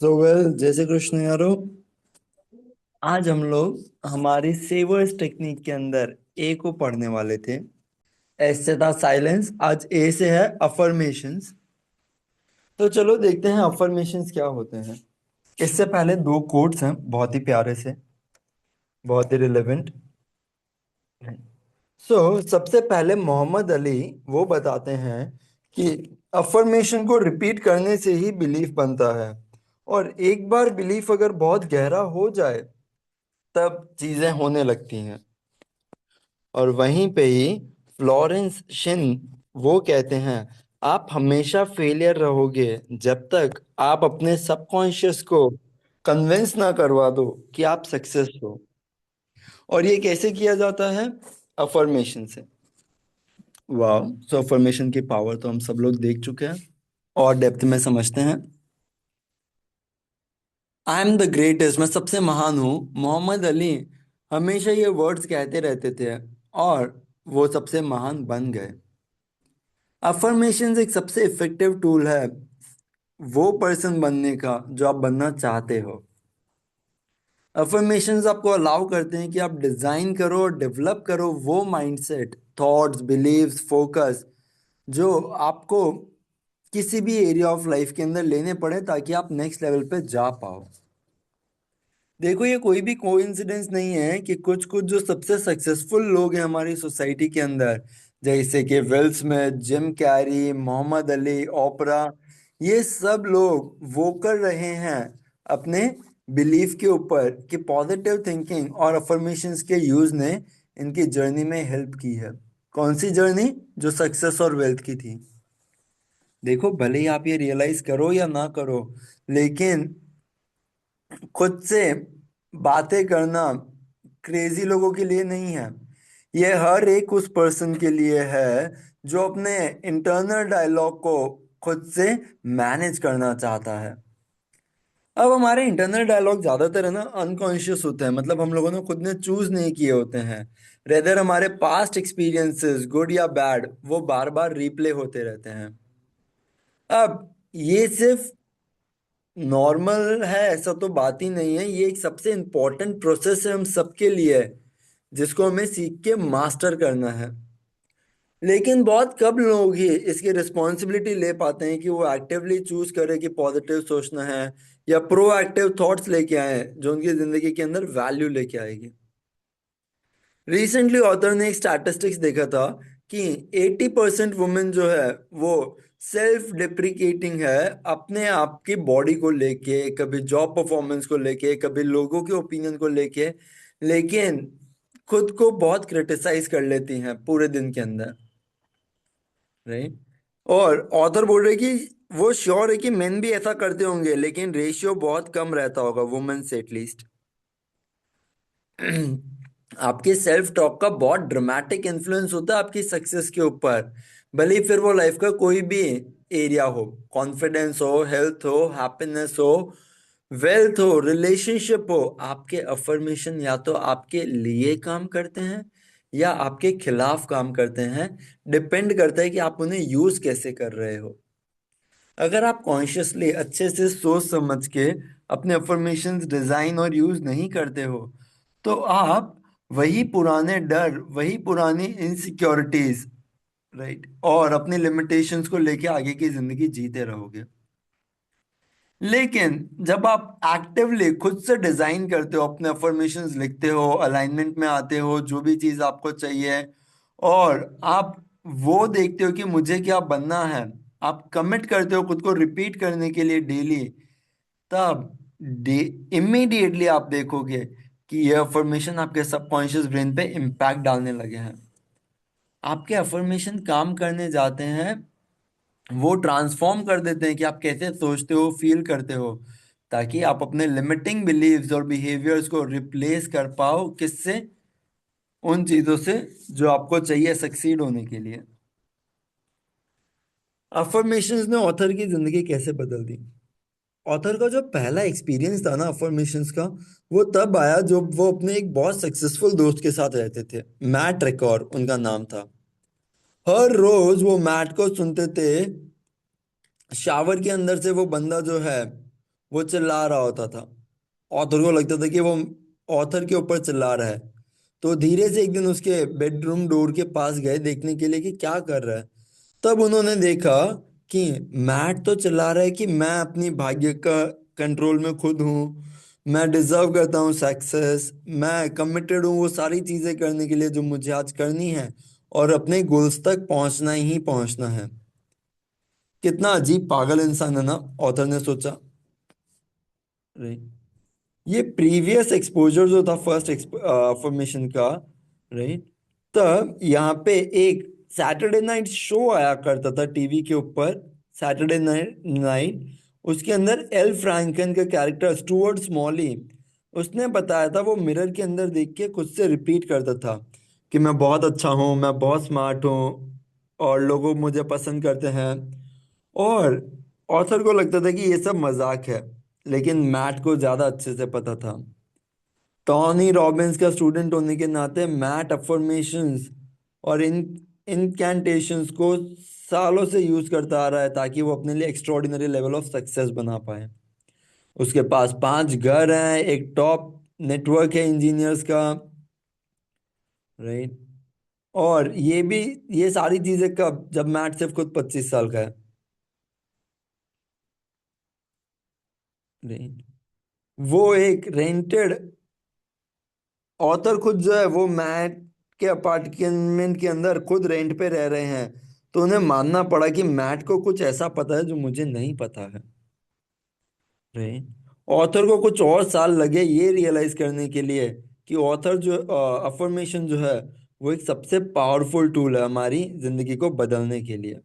तो वेल जय श्री कृष्ण यारो। आज हम लोग हमारी सेवर्स टेक्निक के अंदर ए को पढ़ने वाले थे। एस से था साइलेंस, आज ए से है अफर्मेशंस। तो चलो देखते हैं अफर्मेशंस क्या होते हैं। इससे पहले दो कोट्स हैं बहुत ही प्यारे से, बहुत ही रिलेवेंट। सबसे पहले मोहम्मद अली वो बताते हैं कि अफर्मेशन को रिपीट करने से ही बिलीफ बनता है, और एक बार बिलीफ अगर बहुत गहरा हो जाए तब चीजें होने लगती हैं। और वहीं पे ही फ्लोरेंस शिन वो कहते हैं, आप हमेशा फेलियर रहोगे जब तक आप अपने सबकॉन्शियस को कन्विंस ना करवा दो कि आप सक्सेस हो। और ये कैसे किया जाता है? अफर्मेशन से। वाह। अफर्मेशन की पावर तो हम सब लोग देख चुके हैं और डेप्थ में समझते हैं। आई एम द ग्रेटेस्ट, मैं सबसे महान हूँ। मोहम्मद अली हमेशा ये वर्ड्स कहते रहते थे और वो सबसे महान बन गए। अफर्मेशन एक सबसे इफेक्टिव टूल है वो पर्सन बनने का जो आप बनना चाहते हो। अफर्मेशंस आपको अलाउ करते हैं कि आप डिजाइन करो और डेवलप करो वो माइंडसेट, थॉट्स, बिलीव्स, फोकस जो आपको किसी भी एरिया ऑफ लाइफ के अंदर लेने पड़े ताकि आप नेक्स्ट लेवल पे जा पाओ। देखो, ये कोई भी कोइंसिडेंस नहीं है कि कुछ कुछ जो सबसे सक्सेसफुल लोग हैं हमारी सोसाइटी के अंदर, जैसे कि Will Smith, Jim Carrey, Muhammad Ali, Oprah, ये सब लोग वो कर रहे हैं अपने बिलीफ के ऊपर कि पॉजिटिव थिंकिंग और अफर्मेशंस के यूज ने इनकी जर्नी में हेल्प की है। कौन सी जर्नी? जो सक्सेस और वेल्थ की थी। देखो, भले ही आप ये रियलाइज करो या ना करो, लेकिन खुद से बातें करना क्रेजी लोगों के लिए नहीं है। ये हर एक उस पर्सन के लिए है जो अपने इंटरनल डायलॉग को खुद से मैनेज करना चाहता है। अब हमारे इंटरनल डायलॉग ज्यादातर है ना अनकॉन्शियस होते हैं, मतलब हम लोगों ने खुद ने चूज नहीं किए होते हैं। रेदर हमारे पास्ट एक्सपीरियंसेस, गुड या बैड, वो बार बार रिप्ले होते रहते हैं। अब ये सिर्फ नॉर्मल है ऐसा तो बात ही नहीं है, ये एक सबसे इम्पोर्टेंट प्रोसेस है हम सबके लिए, जिसको हमें सीख के मास्टर करना है। लेकिन बहुत कम लोग ही इसकी रिस्पॉन्सिबिलिटी ले पाते हैं कि वो एक्टिवली चूज करें कि पॉजिटिव सोचना है या प्रोएक्टिव थॉट्स लेके आए जो उनकी जिंदगी के अंदर वैल्यू लेके आएगी। रिसेंटली ऑथर ने एक स्टैटिस्टिक्स देखा था कि 80% वुमेन जो है वो सेल्फ डिप्रिकेटिंग है अपने आप की बॉडी को लेके, कभी जॉब परफॉर्मेंस को लेके, कभी लोगों के ओपिनियन को लेके, लेकिन खुद को बहुत क्रिटिसाइज कर लेती हैं पूरे दिन के अंदर। राइट। और ऑथर बोल रहे कि वो श्योर है कि मेन भी ऐसा करते होंगे, लेकिन रेशियो बहुत कम रहता होगा वुमेन से एटलीस्ट। आपके सेल्फ टॉक का बहुत ड्रामेटिक इन्फ्लुएंस होता है आपकी सक्सेस के ऊपर, भले ही फिर वो लाइफ का कोई भी एरिया हो, कॉन्फिडेंस हो, हेल्थ हो, हैप्पीनेस हो, वेल्थ हो, रिलेशनशिप हो। आपके अफर्मेशन या तो आपके लिए काम करते हैं या आपके खिलाफ काम करते हैं। डिपेंड करता है कि आप उन्हें यूज कैसे कर रहे हो। अगर आप कॉन्शियसली अच्छे से सोच समझ के अपने अफर्मेशंस डिजाइन और यूज नहीं करते हो, तो आप वही पुराने डर, वही पुरानी इनसिक्योरिटीज, राइट, और अपने लिमिटेशंस को लेके आगे की जिंदगी जीते रहोगे। लेकिन जब आप एक्टिवली खुद से डिजाइन करते हो, अपने अफर्मेशंस लिखते हो, अलाइनमेंट में आते हो जो भी चीज आपको चाहिए, और आप वो देखते हो कि मुझे क्या बनना है, आप कमिट करते हो खुद को रिपीट करने के लिए डेली, तब इमीडिएटली आप देखोगे कि ये अफर्मेशन आपके सबकॉन्शियस ब्रेन पे इम्पैक्ट डालने लगे हैं। आपके अफर्मेशन काम करने जाते हैं, वो ट्रांसफॉर्म कर देते हैं कि आप कैसे सोचते हो, फील करते हो, ताकि आप अपने लिमिटिंग बिलीव्स और बिहेवियर्स को रिप्लेस कर पाओ किससे? उन चीजों से जो आपको चाहिए सक्सीड होने के लिए। अफर्मेशंस ने ऑथर की जिंदगी कैसे बदल दी? ऑथर का जो पहला एक्सपीरियंस था ना अफर्मेशंस का, वो तब आया जब वो अपने एक बहुत सक्सेसफुल दोस्त के साथ रहते थे। मैट रिकॉर उनका नाम था। हर रोज वो मैट को सुनते थे। शावर के अंदर से वो बंदा जो है वो चिल्ला रहा होता था। ऑथर को लगता था कि वो ऑथर के ऊपर चिल्ला रहा है। तो धीरे से एक दिन उसके बेडरूम डोर के पास गए देखने के लिए कि क्या कर रहा है। तब उन्होंने देखा कि मैट तो चिल्ला रहा है कि मैं अपनी भाग्य का कंट्रोल में खुद हूँ, मैं डिजर्व करता हूँ सक्सेस, मैं कमिटेड हूँ वो सारी चीजें करने के लिए जो मुझे आज करनी है, और अपने गोल्स तक पहुंचना ही पहुंचना है। कितना अजीब पागल इंसान है ना, ऑथर ने सोचा। राइट। ये प्रीवियस एक्सपोजर जो था फर्स्ट अफर्मेशन का, राइट, तब यहाँ पे एक सैटरडे नाइट शो आया करता था टीवी के ऊपर, सैटरडे नाइट। उसके अंदर एल फ्रैंकन का कैरेक्टर स्टुअर्ट स्मॉली, उसने बताया था, वो मिरर के अंदर देख के खुद से रिपीट करता था कि मैं बहुत अच्छा हूँ, मैं बहुत स्मार्ट हूँ, और लोगों मुझे पसंद करते हैं। और ऑथर को लगता था कि ये सब मजाक है, लेकिन मैट को ज्यादा अच्छे से पता था। टॉनी रॉबिन्स का स्टूडेंट होने के नाते मैट अफर्मेशंस और इन इनकैंटेशंस को सालों से यूज करता आ रहा है ताकि वो अपने लिए एक्स्ट्रॉर्डिनरी लेवल ऑफ सक्सेस बना पाए। उसके पास 5 घर हैं, एक टॉप नेटवर्क है इंजीनियर्स का, राइट। और ये भी, ये सारी चीजें कब, जब मैट सिर्फ खुद 25 साल का है, राइट। वो एक रेंटेड, ऑथर खुद जो है वो मैट के अपार्टमेंट के अंदर खुद रेंट पे रह रहे हैं। तो उन्हें मानना पड़ा कि मैट को कुछ ऐसा पता है जो मुझे नहीं पता है, राइट। ऑथर को कुछ और साल लगे ये रियलाइज करने के लिए कि ऑथर जो अफर्मेशन जो है वो एक सबसे पावरफुल टूल है हमारी जिंदगी को बदलने के लिए।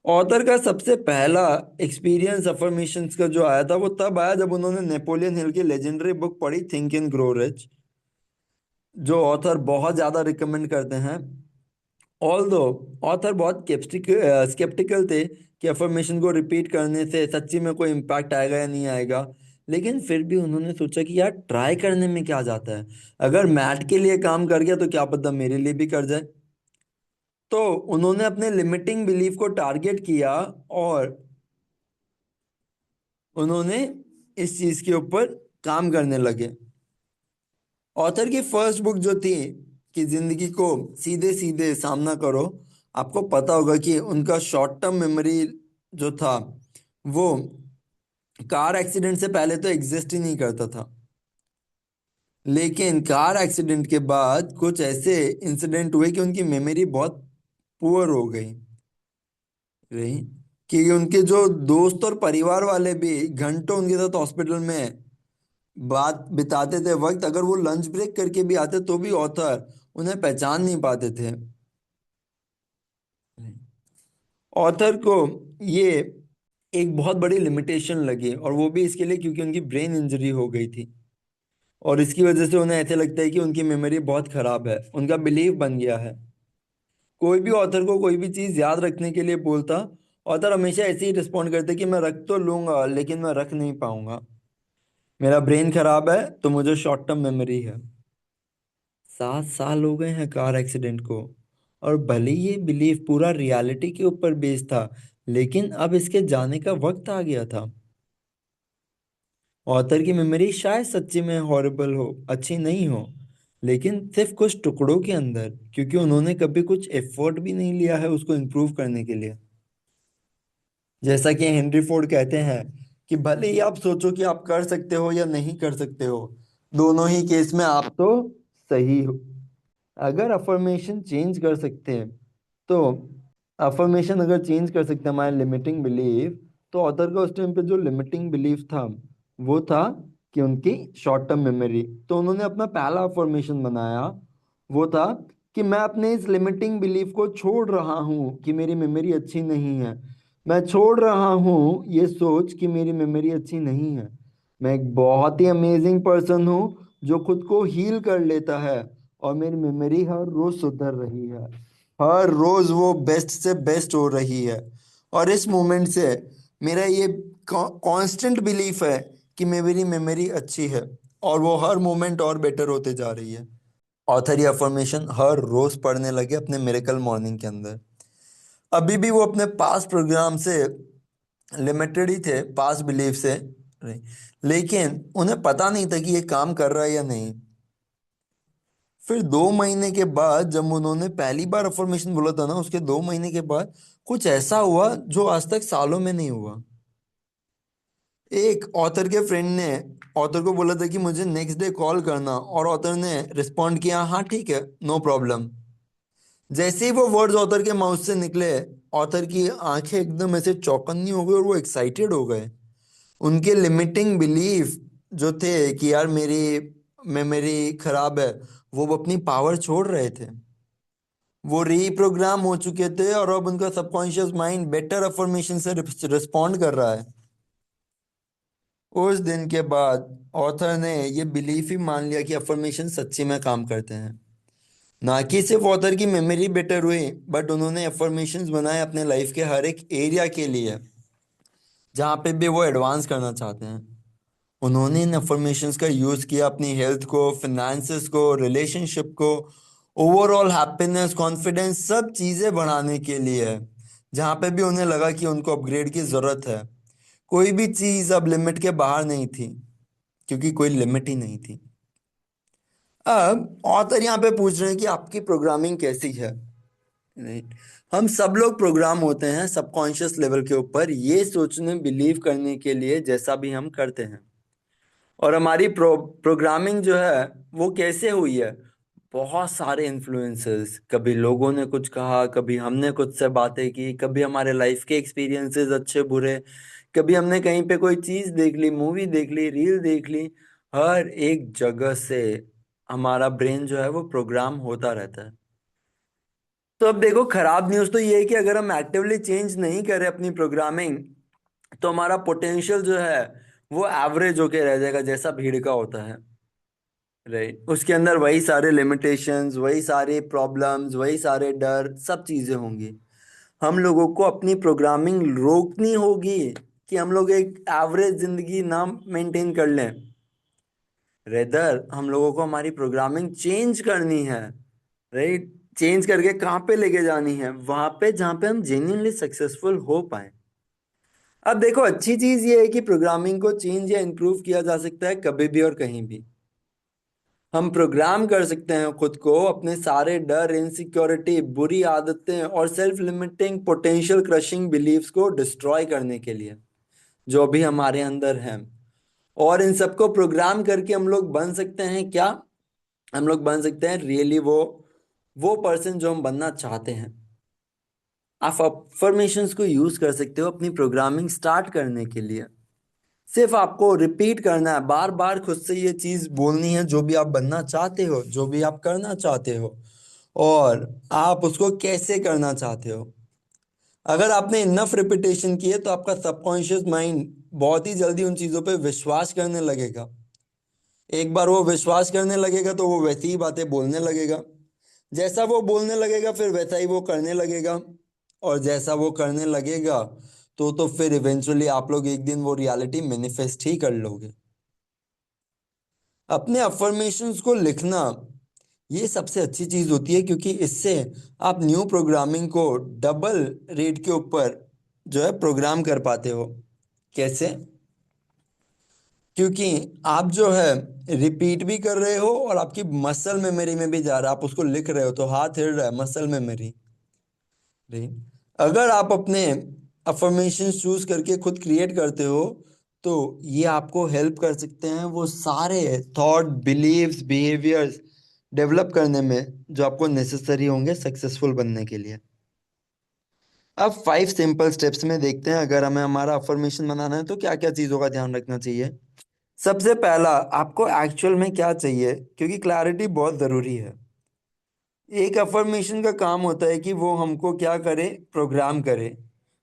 ऑथर का सबसे पहला एक्सपीरियंस अफर्मेशंस का जो आया था वो तब आया जब उन्होंने नेपोलियन हिल की लेजेंडरी बुक पढ़ी, थिंक एंड ग्रो रिच, जो ऑथर बहुत ज्यादा रिकमेंड करते हैं। ऑल्दो ऑथर बहुत स्केप्टिकल थे कि अफर्मेशन को रिपीट करने से सच्ची में कोई इम्पैक्ट आएगा या नहीं आएगा, लेकिन फिर भी उन्होंने सोचा कि यार ट्राई करने में क्या जाता है, अगर मैट के लिए काम कर गया तो क्या पता मेरे लिए भी कर जाए। तो उन्होंने अपने लिमिटिंग बिलीफ को टारगेट किया और उन्होंने इस चीज के ऊपर काम करने लगे। ऑथर की फर्स्ट बुक जो थी कि जिंदगी को सीधे सीधे सामना करो, आपको पता होगा कि उनका शॉर्ट टर्म मेमोरी जो था वो कार एक्सीडेंट से पहले तो एग्जिस्ट ही नहीं करता था। लेकिन कार एक्सीडेंट के बाद कुछ ऐसे इंसिडेंट हुए कि उनकी मेमोरी बहुत पुअर हो गई, रही, कि उनके जो दोस्त और परिवार वाले भी घंटों उनके साथ हॉस्पिटल में बात बिताते थे, वक्त अगर वो लंच ब्रेक करके भी आते तो भी ऑथर उन्हें पहचान नहीं पाते थे। ऑथर को ये एक बहुत बड़ी लिमिटेशन लगी, और वो भी इसके लिए क्योंकि उनकी ब्रेन इंजरी हो गई थी, और इसकी वजह से उन्हें ऐसे लगता है कि उनकी मेमोरी बहुत खराब है, उनका बिलीव बन गया है। कोई भी ऑथर को कोई भी चीज याद रखने के लिए बोलता, ऑथर हमेशा ऐसे ही रिस्पॉन्ड करते कि मैं रख तो लूंगा लेकिन मैं रख नहीं पाऊंगा, मेरा ब्रेन खराब है तो मुझे शॉर्ट टर्म मेमोरी है। 7 साल हो गए हैं कार एक्सीडेंट को, और भले ये बिलीफ पूरा रियलिटी के ऊपर बेस्ड था, लेकिन अब इसके जाने का वक्त आ गया था। ऑथर की मेमोरी शायद सच्ची में हॉरिबल हो, अच्छी नहीं हो, लेकिन सिर्फ कुछ टुकड़ों के अंदर, क्योंकि उन्होंने कभी कुछ एफर्ट भी नहीं लिया है उसको इम्प्रूव करने के लिए। जैसा कि हेनरी फोर्ड कहते हैं कि भले ही आप सोचो कि आप कर सकते हो या नहीं कर सकते हो, दोनों ही केस में आप तो सही हो। अगर अफर्मेशन चेंज कर सकते हैं तो, अफर्मेशन अगर चेंज कर सकते हैं हमारे लिमिटिंग बिलीफ, तो ऑथर का उस टाइम पे जो लिमिटिंग बिलीफ था वो था कि उनकी शॉर्ट टर्म मेमोरी। तो उन्होंने अपना पहला अफर्मेशन बनाया, वो था कि मैं अपने इस लिमिटिंग बिलीफ को छोड़ रहा हूँ कि मेरी मेमोरी अच्छी नहीं है। मैं छोड़ रहा हूँ ये सोच कि मेरी मेमोरी अच्छी नहीं है। मैं एक बहुत ही अमेजिंग पर्सन हूँ जो खुद को हील कर लेता है, और मेरी मेमोरी हर रोज सुधर रही है, हर रोज वो बेस्ट से बेस्ट हो रही है। और इस मोमेंट से मेरा ये कांस्टेंट बिलीफ है कि मेरी मेमोरी अच्छी है, और वो हर मोमेंट और बेटर होते जा रही है। ऑथर ये अफर्मेशन हर रोज पढ़ने लगे अपने मिरेकल मॉर्निंग के अंदर। अभी भी वो अपने पास्ट प्रोग्राम से लिमिटेड ही थे पास्ट बिलीफ से, लेकिन उन्हें पता नहीं था कि ये काम कर रहा है या नहीं। फिर 2 महीने के बाद जब उन्होंने पहली बार अफर्मेशन बोला था ना, उसके 2 महीने के बाद कुछ ऐसा हुआ जो आज तक सालों में नहीं हुआ। एक ऑथर के फ्रेंड ने ऑथर को बोला था कि मुझे नेक्स्ट डे कॉल करना, और ऑथर ने रिस्पॉन्ड किया, हाँ ठीक है, नो प्रॉब्लम। जैसे ही वो वर्ड्स ऑथर के माउथ से निकले, ऑथर की आंखें एकदम ऐसे चौकन्नी हो गई और वो एक्साइटेड हो गए। उनके लिमिटिंग बिलीफ जो थे कि यार मेरी मेमोरी खराब है, वो अपनी पावर छोड़ रहे थे। वो रीप्रोग्राम हो चुके थे और अब उनका सबकॉन्शियस माइंड बेटर अफर्मेशन से रिस्पॉन्ड कर रहा है। उस दिन के बाद ऑथर ने ये बिलीफ ही मान लिया कि अफर्मेशन सच्ची में काम करते हैं। ना कि सिर्फ ऑथर की मेमोरी बेटर हुई, बट उन्होंने अफर्मेशंस बनाए अपने लाइफ के हर एक एरिया के लिए जहाँ पे भी वो एडवांस करना चाहते हैं। उन्होंने इन अफर्मेशंस का यूज़ किया अपनी हेल्थ को, फिनेंसेस को, रिलेशनशिप को, ओवरऑल हैप्पीनेस, कॉन्फिडेंस, सब चीज़ें बढ़ाने के लिए। जहाँ पे भी उन्हें लगा कि उनको अपग्रेड की ज़रूरत है, कोई भी चीज़ अब लिमिट के बाहर नहीं थी, क्योंकि कोई लिमिट ही नहीं थी। अब ऑथर यहाँ पे पूछ रहे हैं कि आपकी प्रोग्रामिंग कैसी है। राइट। हम सब लोग प्रोग्राम होते हैं सबकॉन्शियस लेवल के ऊपर, ये सोचने बिलीव करने के लिए जैसा भी हम करते हैं। और हमारी प्रोग्रामिंग जो है वो कैसे हुई है, बहुत सारे इन्फ्लुएंसेस, कभी लोगों ने कुछ कहा, कभी हमने कुछ से बातें की, कभी हमारे लाइफ के एक्सपीरियंसेस अच्छे बुरे, कभी हमने कहीं पे कोई चीज़ देख ली, मूवी देख ली, रील देख ली। हर एक जगह से हमारा ब्रेन जो है वो प्रोग्राम होता रहता है। तो अब देखो, खराब न्यूज़ तो ये है कि अगर हम एक्टिवली चेंज नहीं करें अपनी प्रोग्रामिंग, तो हमारा पोटेंशियल जो है वो एवरेज होके रह जाएगा, जैसा भीड़ का होता है। राइट, उसके अंदर वही सारे लिमिटेशंस, वही सारे प्रॉब्लम्स, वही सारे डर, सब चीज़ें होंगी। हम लोगों को अपनी प्रोग्रामिंग रोकनी होगी कि हम लोग एक एवरेज जिंदगी ना मेंटेन कर लें। रेदर हम लोगों को हमारी प्रोग्रामिंग चेंज करनी है। राइट, चेंज करके कहाँ पे लेके जानी है, वहां पे जहाँ पे हम जेन्युइनली सक्सेसफुल हो पाए। अब देखो, अच्छी चीज ये है कि प्रोग्रामिंग को चेंज या इम्प्रूव किया जा सकता है कभी भी और कहीं भी। हम प्रोग्राम कर सकते हैं खुद को अपने सारे डर, इनसिक्योरिटी, बुरी आदतें और self limiting potential crushing beliefs को डिस्ट्रॉय करने के लिए, जो भी हमारे अंदर हैं। और इन सबको प्रोग्राम करके हम लोग बन सकते हैं क्या? हम लोग बन सकते हैं रियली वो पर्सन जो हम बनना चाहते हैं। आप अफर्मेशंस को यूज कर सकते हो अपनी प्रोग्रामिंग स्टार्ट करने के लिए। सिर्फ आपको रिपीट करना है, बार बार खुद से ये चीज बोलनी है, जो भी आप बनना चाहते हो, जो भी आप करना चाहते हो, और आप उसको कैसे करना चाहते हो। अगर आपने इनफ रिपीटेशन की है तो आपका सबकॉन्शियस माइंड बहुत ही जल्दी उन चीजों पे विश्वास करने लगेगा। एक बार वो विश्वास करने लगेगा तो वो वैसी ही बातें बोलने लगेगा। जैसा वो बोलने लगेगा फिर वैसा ही वो करने लगेगा। और जैसा वो करने लगेगा तो फिर इवेंचुअली आप लोग एक दिन वो रियलिटी मैनिफेस्ट ही कर लोगे। अपने अफर्मेशंस को लिखना ये सबसे अच्छी चीज होती है, क्योंकि इससे आप न्यू प्रोग्रामिंग को डबल रेट के ऊपर जो है प्रोग्राम कर पाते हो। कैसे? क्योंकि आप जो है रिपीट भी कर रहे हो और आपकी मसल मेमोरी में भी जा रहा है, आप उसको लिख रहे हो तो हाथ हिल रहा है, मसल मेमोरी। राइट। अगर आप अपने अफर्मेशन चूज करके खुद क्रिएट करते हो, तो ये आपको हेल्प कर सकते हैं वो सारे थॉट, बिलीव्स, बिहेवियर्स डेवलप करने में जो आपको नेसेसरी होंगे सक्सेसफुल बनने के लिए। अब 5 सिंपल स्टेप्स में देखते हैं, अगर हमें हमारा अफर्मेशन बनाना है तो क्या क्या चीज़ों का ध्यान रखना चाहिए। सबसे पहला, आपको एक्चुअल में क्या चाहिए, क्योंकि क्लैरिटी बहुत ज़रूरी है। एक अफर्मेशन का काम होता है कि वो हमको क्या करे, प्रोग्राम करे।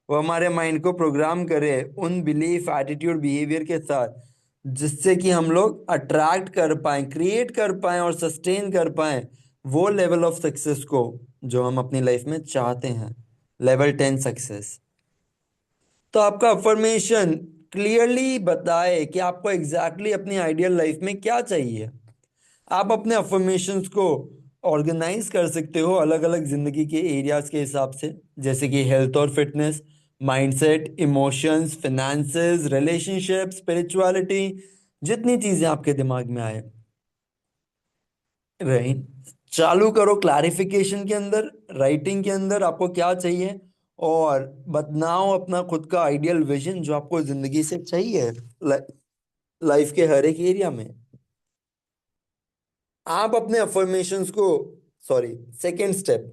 वो हमारे माइंड को प्रोग्राम करे उन बिलीफ, एटीट्यूड, बिहेवियर के साथ, जिससे कि हम लोग अट्रैक्ट कर पाए, क्रिएट कर पाए और सस्टेन कर पाए वो लेवल ऑफ सक्सेस को जो हम अपनी लाइफ में चाहते हैं, लेवल 10 सक्सेस। तो आपका अफर्मेशन क्लियरली बताए कि आपको एग्जैक्टली अपनी आइडियल लाइफ में क्या चाहिए। आप अपने अफर्मेशंस को ऑर्गेनाइज कर सकते हो अलग अलग जिंदगी के एरियाज के हिसाब से, जैसे कि हेल्थ और fitness, mindset, emotions, finances, relationship, spirituality, जितनी चीजें आपके दिमाग में आए, राइट, चालू करो क्लैरिफिकेशन के अंदर, राइटिंग के अंदर आपको क्या चाहिए, और बनाओ अपना खुद का आइडियल विजन जो आपको जिंदगी से चाहिए, लाइफ के हर एक एरिया में। आप अपने अफर्मेशंस को, सॉरी, सेकेंड स्टेप,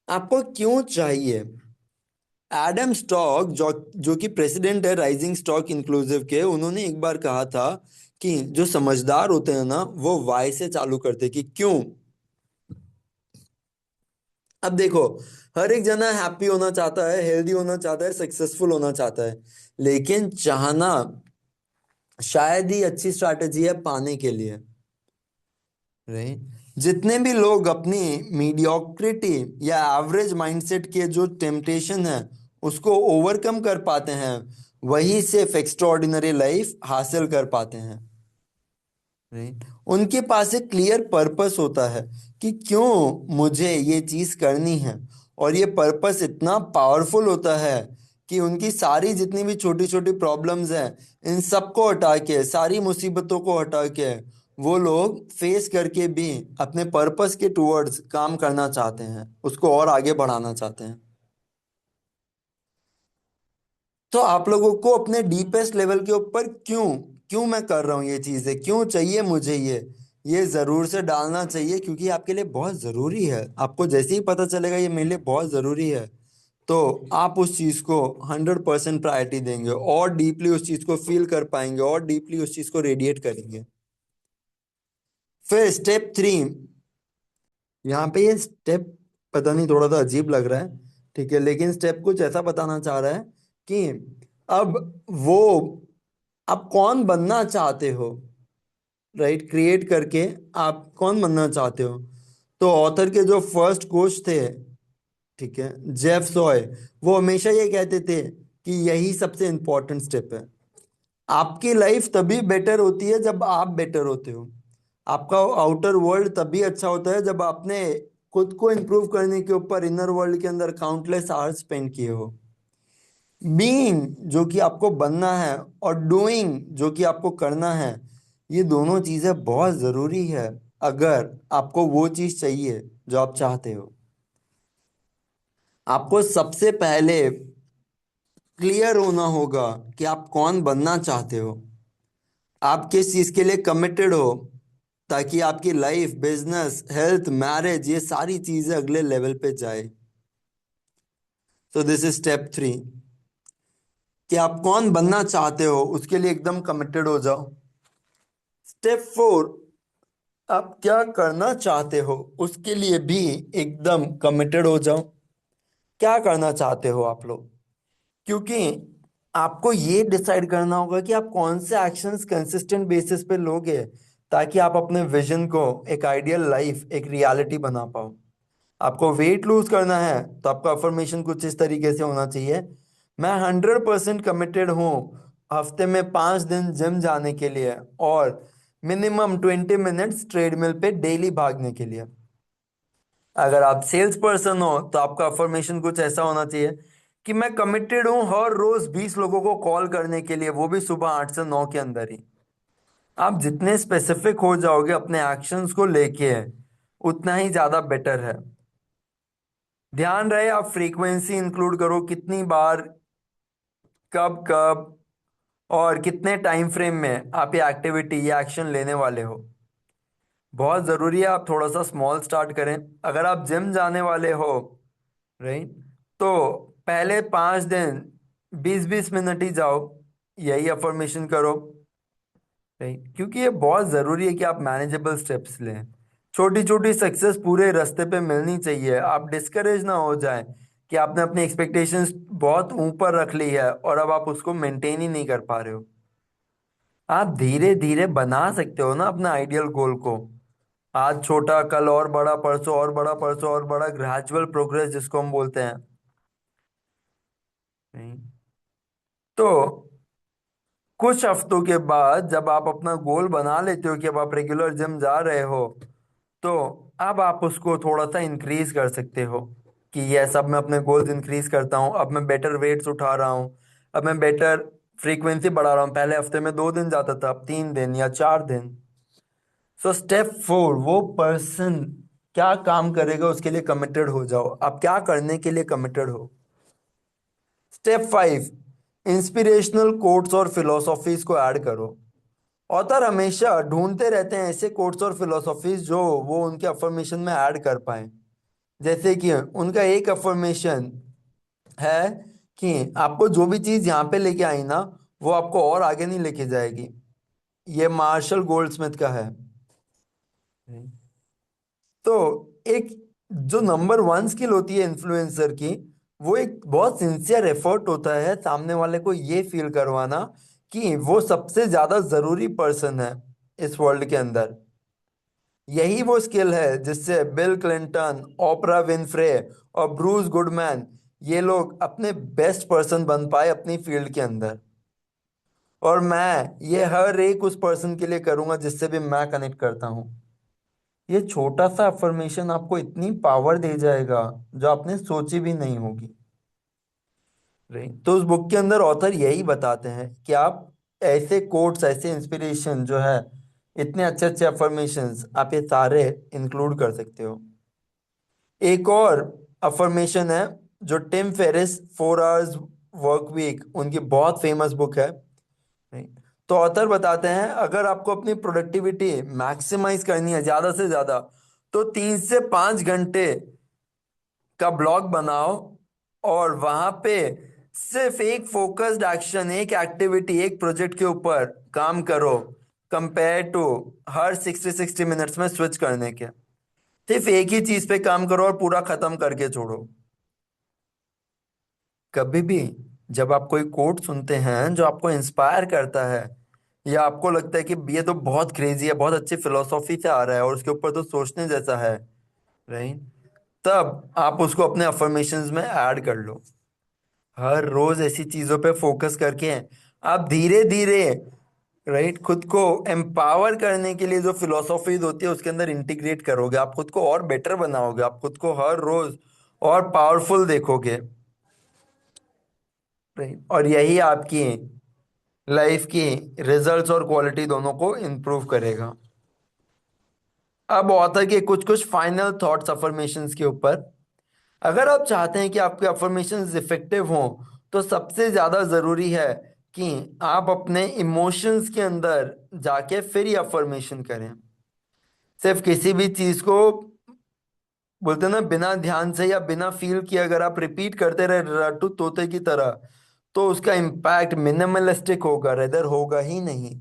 आपको क्यों चाहिए। एडम स्टॉक, जो कि प्रेसिडेंट है राइजिंग स्टॉक इंक्लूसिव के, उन्होंने एक बार कहा था कि जो समझदार होते हैं ना, वो वाई से चालू करते कि क्यों। अब देखो, हर एक जना हैप्पी होना चाहता है, हेल्दी होना चाहता है, सक्सेसफुल होना चाहता है, लेकिन चाहना शायद ही अच्छी स्ट्रैटेजी है पाने के लिए, राइट। जितने भी लोग अपनी मीडियोक्रिटी या एवरेज माइंडसेट के जो टेम्पटेशन है उसको ओवरकम कर पाते हैं, वही सिर्फ एक्स्ट्रॉर्डिनरी लाइफ हासिल कर पाते हैं, राइट। उनके पास एक क्लियर पर्पस होता है कि क्यों मुझे ये चीज करनी है, और ये पर्पस इतना पावरफुल होता है कि उनकी सारी जितनी भी छोटी छोटी प्रॉब्लम्स हैं, इन सबको हटा के, सारी मुसीबतों को हटा के, वो लोग फेस करके भी अपने पर्पस के टुवर्ड्स काम करना चाहते हैं, उसको और आगे बढ़ाना चाहते हैं। तो आप लोगों को अपने डीपेस्ट लेवल के ऊपर क्यों, क्यों मैं कर रहा हूँ ये चीजें, क्यों चाहिए मुझे ये जरूर से डालना चाहिए, क्योंकि आपके लिए बहुत जरूरी है। आपको जैसे ही पता चलेगा ये मेरे लिए बहुत जरूरी है, तो आप उस चीज को 100% प्रायोरिटी देंगे, और डीपली उस चीज को फील कर पाएंगे, और डीपली उस चीज को रेडिएट करेंगे। फिर स्टेप 3, यहाँ पे ये स्टेप पता नहीं थोड़ा सा अजीब लग रहा है, ठीक है, लेकिन स्टेप कुछ ऐसा बताना चाह रहा है कि अब वो, आप कौन बनना चाहते हो, राइट, क्रिएट करके आप कौन बनना चाहते हो। तो ऑथर के जो फर्स्ट कोच थे, ठीक है, जेफ सॉय, वो हमेशा ये कहते थे कि यही सबसे इंपॉर्टेंट स्टेप है। आपकी लाइफ तभी बेटर होती है जब आप बेटर होते हो। आपका आउटर वर्ल्ड तभी अच्छा होता है जब आपने खुद को इम्प्रूव करने के ऊपर इनर वर्ल्ड के अंदर काउंटलेस आवर्स स्पेंड किए हो। बीइंग, जो कि आपको बनना है, और डूइंग, जो कि आपको करना है, ये दोनों चीजें बहुत जरूरी है अगर आपको वो चीज चाहिए जो आप चाहते हो। आपको सबसे पहले क्लियर होना होगा कि आप कौन बनना चाहते हो, आप किस चीज के लिए कमिटेड हो, ताकि आपकी लाइफ, बिजनेस, हेल्थ, मैरिज, ये सारी चीजें अगले लेवल पे जाए। तो दिस इज स्टेप 3, कि आप कौन बनना चाहते हो उसके लिए एकदम कमिटेड हो जाओ। स्टेप 4, आप क्या करना चाहते हो उसके लिए भी एकदम कमिटेड हो जाओ। क्या करना चाहते हो आप लोग, क्योंकि आपको ये डिसाइड करना होगा कि आप कौन से एक्शंस कंसिस्टेंट बेसिस पे लोगे, ताकि आप अपने विजन को, एक आइडियल लाइफ, एक रियलिटी बना पाओ। आपको वेट लूज करना है तो आपका अफर्मेशन कुछ इस तरीके से होना चाहिए: मैं 100% कमिटेड हूँ हफ्ते में 5 दिन जिम जाने के लिए, और मिनिमम 20 मिनट्स ट्रेडमिल पे डेली भागने के लिए। अगर आप सेल्स पर्सन हो तो आपका अफर्मेशन कुछ ऐसा होना चाहिए कि मैं कमिटेड हूँ हर रोज 20 लोगों को कॉल करने के लिए, वो भी सुबह 8 से 9 के अंदर ही। आप जितने स्पेसिफिक हो जाओगे अपने एक्शंस को लेके, उतना ही ज्यादा बेटर है। ध्यान रहे आप फ्रीक्वेंसी इंक्लूड करो, कितनी बार, कब कब, और कितने टाइम फ्रेम में आप ये एक्टिविटी, ये एक्शन लेने वाले हो। बहुत ज़रूरी है आप थोड़ा सा स्मॉल स्टार्ट करें। अगर आप जिम जाने वाले हो, राइट, तो पहले 5 दिन 20-20 मिनट ही जाओ, यही अफर्मेशन करो, राइट, क्योंकि ये बहुत ज़रूरी है कि आप मैनेजेबल स्टेप्स लें। छोटी छोटी सक्सेस पूरे रास्ते पे मिलनी चाहिए, आप डिस्करेज ना हो जाएं कि आपने अपनी एक्सपेक्टेशंस बहुत ऊपर रख ली है और अब आप उसको मेंटेन ही नहीं कर पा रहे हो। आप धीरे धीरे बना सकते हो ना अपना आइडियल गोल को। आज छोटा, कल और बड़ा, परसों और बड़ा, परसों और बड़ा, ग्रेजुअल प्रोग्रेस जिसको हम बोलते हैं, नहीं? तो कुछ हफ्तों के बाद जब आप अपना गोल बना लेते हो कि अब आप रेगुलर जिम जा रहे हो, तो अब आप उसको थोड़ा सा इंक्रीज कर सकते हो। कि ये सब मैं अपने गोल्स इंक्रीज करता हूँ, अब मैं बेटर वेट्स उठा रहा हूँ, अब मैं बेटर फ्रीक्वेंसी बढ़ा रहा हूँ, पहले हफ्ते में 2 दिन जाता था अब 3 दिन या 4 दिन। सो स्टेप 4, वो पर्सन क्या काम करेगा उसके लिए कमिटेड हो जाओ, आप क्या करने के लिए कमिटेड हो। स्टेप 5, इंस्पिरेशनल कोट्स और फिलोसॉफीज को ऐड करो। ऑथर हमेशा ढूंढते रहते हैं ऐसे कोट्स और फिलोसॉफीज जो वो उनके अफर्मेशन में ऐड कर पाए। जैसे कि उनका एक अफर्मेशन है कि आपको जो भी चीज यहाँ पे लेके आई ना, वो आपको और आगे नहीं लेके जाएगी। ये मार्शल गोल्डस्मिथ का है। तो एक जो नंबर 1 स्किल होती है इन्फ्लुएंसर की, वो एक बहुत सिंसियर एफर्ट होता है सामने वाले को ये फील करवाना कि वो सबसे ज्यादा जरूरी पर्सन है इस वर्ल्ड के अंदर। यही वो स्किल है जिससे बिल क्लिंटन, ओपरा विनफ्रे और ब्रूस गुडमैन, ये लोग अपने बेस्ट पर्सन बन पाए अपनी फील्ड के अंदर। और मैं ये हर एक उस पर्सन के लिए करूंगा जिससे भी मैं कनेक्ट करता हूँ। ये छोटा सा अफर्मेशन आपको इतनी पावर दे जाएगा जो आपने सोची भी नहीं होगी। राइट, तो उस बुक के अंदर ऑथर यही बताते हैं कि आप ऐसे कोट्स, ऐसे इंस्पिरेशन जो है, इतने अच्छे अच्छे अफर्मेशंस आप ये सारे इंक्लूड कर सकते हो। एक और अफर्मेशन है जो Tim Ferriss 4 hours work week, उनकी बहुत फेमस बुक है। Right? तो ऑथर बताते हैं अगर आपको अपनी प्रोडक्टिविटी मैक्सिमाइज करनी है ज्यादा से ज्यादा, तो 3 से 5 घंटे का ब्लॉग बनाओ और वहां पे सिर्फ एक फोकस्ड एक्शन, एक एक्टिविटी, एक प्रोजेक्ट के ऊपर काम करो, कंपेयर टू हर 60-60 मिनट्स में स्विच करने के। सिर्फ एक ही चीज पे काम करो और पूरा खत्म करके छोड़ो। कभी भी जब आप कोई कोट सुनते हैं जो आपको इंस्पायर करता है, या आपको लगता है कि ये तो बहुत क्रेजी है, बहुत अच्छी फिलोसॉफी से आ रहा है और उसके ऊपर तो सोचने जैसा है, राइट, तब आप उसको अपने अफर्मेशंस में ऐड कर लो। हर रोज ऐसी चीजों पे फोकस करके आप धीरे धीरे, राइट, खुद को एम्पावर करने के लिए जो फिलोसॉफीज होती है उसके अंदर इंटीग्रेट करोगे, आप खुद को और बेटर बनाओगे, आप खुद को हर रोज और पावरफुल देखोगे। राइट, और यही आपकी लाइफ की रिजल्ट्स और क्वालिटी दोनों को इम्प्रूव करेगा। अब ऑथर के कुछ कुछ फाइनल थॉट्स अफर्मेशंस के ऊपर। अगर आप चाहते हैं कि आपके अफर्मेशंस इफेक्टिव हों, तो सबसे ज़्यादा ज़रूरी है कि आप अपने इमोशंस के अंदर जाके फिर ही अफर्मेशन करें। सिर्फ किसी भी चीज़ को, बोलते हैं ना, बिना ध्यान से या बिना फील किए अगर आप रिपीट करते रहे रट्टू तोते की तरह, तो उसका इम्पैक्ट मिनिमलिस्टिक होगा, रेदर होगा ही नहीं।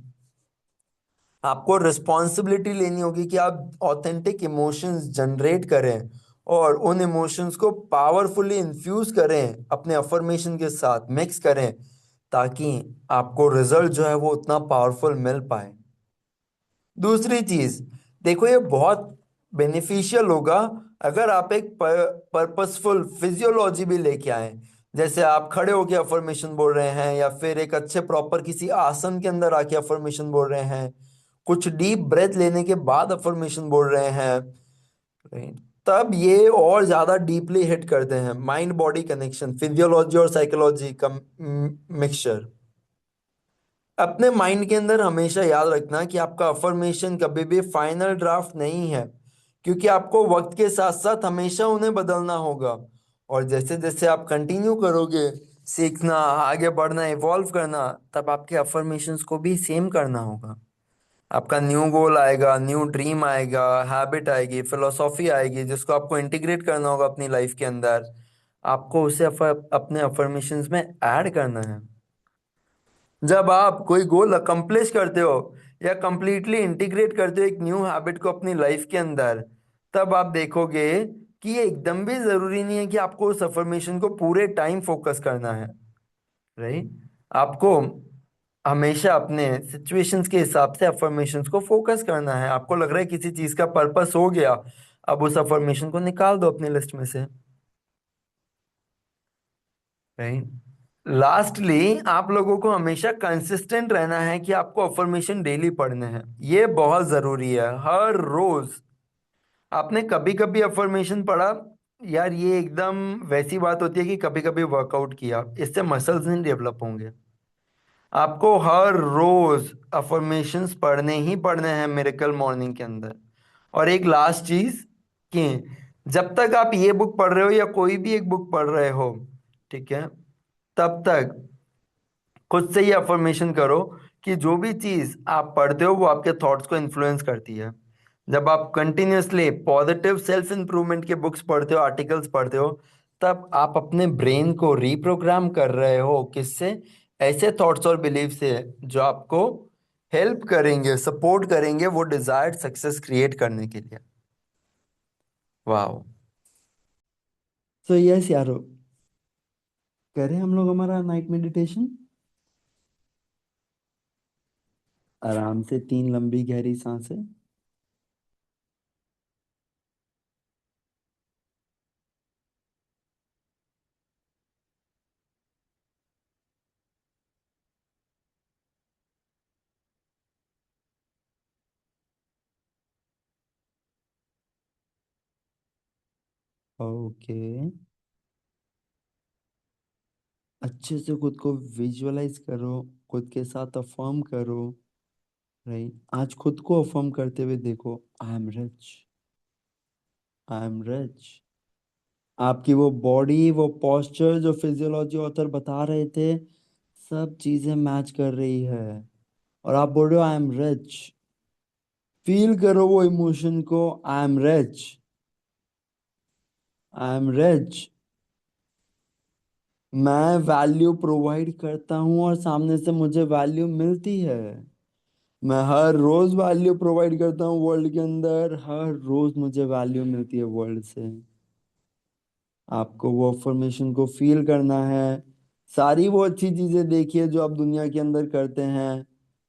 आपको रिस्पॉन्सिबिलिटी लेनी होगी कि आप ऑथेंटिक इमोशंस जनरेट करें और उन इमोशंस को पावरफुली इन्फ्यूज करें, अपने अफर्मेशन के साथ मिक्स करें, ताकि आपको रिजल्ट जो है वो उतना पावरफुल मिल पाए। दूसरी चीज, देखो ये बहुत बेनिफिशियल होगा अगर आप एक पर्पसफुल फिजियोलॉजी भी लेके आए। जैसे आप खड़े होके अफर्मेशन बोल रहे हैं, या फिर एक अच्छे प्रॉपर किसी आसन के अंदर आके अफर्मेशन बोल रहे हैं, कुछ डीप ब्रेथ लेने के बाद अफर्मेशन बोल रहे हैं, right? तब ये और ज्यादा डीपली हिट करते हैं, माइंड बॉडी कनेक्शन, फिजियोलॉजी और साइकोलॉजी का मिक्सचर। अपने माइंड के अंदर हमेशा याद रखना कि आपका अफर्मेशन कभी भी फाइनल ड्राफ्ट नहीं है, क्योंकि आपको वक्त के साथ साथ हमेशा उन्हें बदलना होगा। और जैसे जैसे आप कंटिन्यू करोगे सीखना, आगे बढ़ना, इवॉल्व करना, तब आपके अफर्मेशंस को भी सेम करना होगा। आपका न्यू गोल आएगा, न्यू ड्रीम आएगा, हैबिट आएगी, फिलोसॉफी आएगी जिसको आपको इंटीग्रेट करना होगा अपनी लाइफ के अंदर। आपको उसे अपने अफर्मेशंस में ऐड करना है। जब आप कोई गोल अकम्प्लिश करते हो या कंप्लीटली इंटीग्रेट करते हो एक न्यू हैबिट को अपनी लाइफ के अंदर, तब आप देखोगे कि ये एकदम भी जरूरी नहीं है कि आपको उस अफर्मेशन को पूरे टाइम फोकस करना है, राइट। आपको हमेशा अपने सिचुएशंस के हिसाब से अफर्मेशंस को फोकस करना है। आपको लग रहा है किसी चीज का पर्पस हो गया, अब उस अफर्मेशन को निकाल दो अपनी लिस्ट में से, राइट। लास्टली, आप लोगों को हमेशा कंसिस्टेंट रहना है कि आपको अफर्मेशन डेली पढ़ने हैं। ये बहुत जरूरी है, हर रोज। आपने कभी कभी अफर्मेशन पढ़ा, यार ये एकदम वैसी बात होती है कि कभी कभी वर्कआउट किया, इससे मसल्स नहीं डेवलप होंगे। आपको हर रोज अफर्मेशंस पढ़ने ही पढ़ने हैं मिरेकल मॉर्निंग के अंदर। और एक लास्ट चीज कि जब तक आप ये बुक पढ़ रहे हो या कोई भी एक बुक पढ़ रहे हो, ठीक है, तब तक खुद से ही अफर्मेशन करो कि जो भी चीज आप पढ़ते हो वो आपके थॉट्स को इन्फ्लुएंस करती है। जब आप कंटिन्यूअसली पॉजिटिव सेल्फ इंप्रूवमेंट के बुक्स पढ़ते हो, आर्टिकल्स पढ़ते हो, तब आप अपने ब्रेन को रीप्रोग्राम कर रहे हो। किससे? ऐसे थॉट्स और बिलीफ से जो आपको हेल्प करेंगे, सपोर्ट करेंगे वो डिजायर्ड सक्सेस क्रिएट करने के लिए। वाह। तो यस यारो, करें हम लोग हमारा नाइट मेडिटेशन। आराम से 3 लंबी गहरी सांसें। ओके। अच्छे से खुद को विजुअलाइज करो, खुद के साथ अफर्म करो। राइट, आज खुद को अफर्म करते हुए देखो, I am rich, I am rich. आपकी वो बॉडी, वो पोस्चर जो फिजियोलॉजी ऑथर बता रहे थे, सब चीजें मैच कर रही है। और आप बोल रहे हो आई एम रिच। फील करो वो इमोशन को, I am rich, I am rich. मैं वैल्यू प्रोवाइड करता हूँ और सामने से मुझे वैल्यू मिलती है। मैं हर रोज वैल्यू प्रोवाइड करता हूँ वर्ल्ड के अंदर, हर रोज मुझे वैल्यू मिलती है वर्ल्ड से। आपको वो अफर्मेशन को फील करना है। सारी वो अच्छी चीजें देखिए जो आप दुनिया के अंदर करते हैं।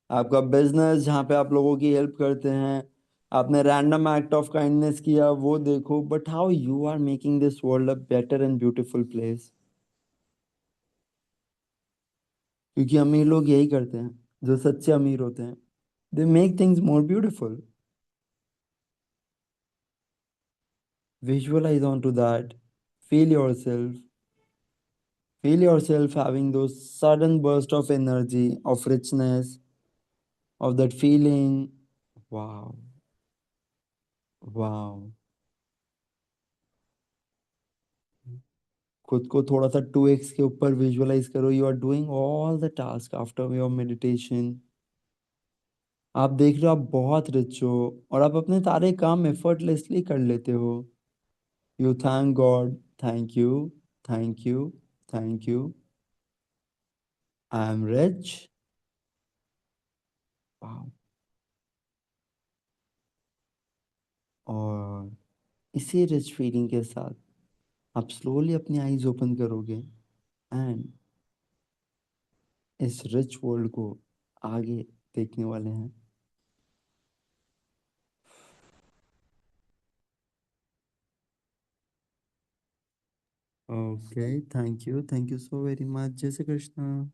आपका बिजनेस जहाँ पे आप लोगों की हेल्प करते हैं, आपने रैंडम एक्ट ऑफ काइंडनेस किया वो देखो, but how you are making this world a better and beautiful place. क्योंकि अमीर लोग यही करते हैं, जो सच्चे अमीर होते हैं, they make things more beautiful. Visualize onto that. Feel yourself. Feel yourself having those sudden burst of energy, of richness, of that feeling. Wow. Wow. खुद को थोड़ा सा 2x के ऊपर विजुअलाइज करो। You are doing all the task after your meditation. आप देख रहे हो आप बहुत रिच हो, और आप अपने सारे काम एफर्टलेसली कर लेते हो। You thank God. Thank you, thank you, thank you. I am rich. और इसी रिच फीलिंग के साथ आप स्लोली अपनी आईज ओपन करोगे एंड इस रिच वर्ल्ड को आगे देखने वाले हैं। Okay, thank you so very much. जय श्री कृष्णा।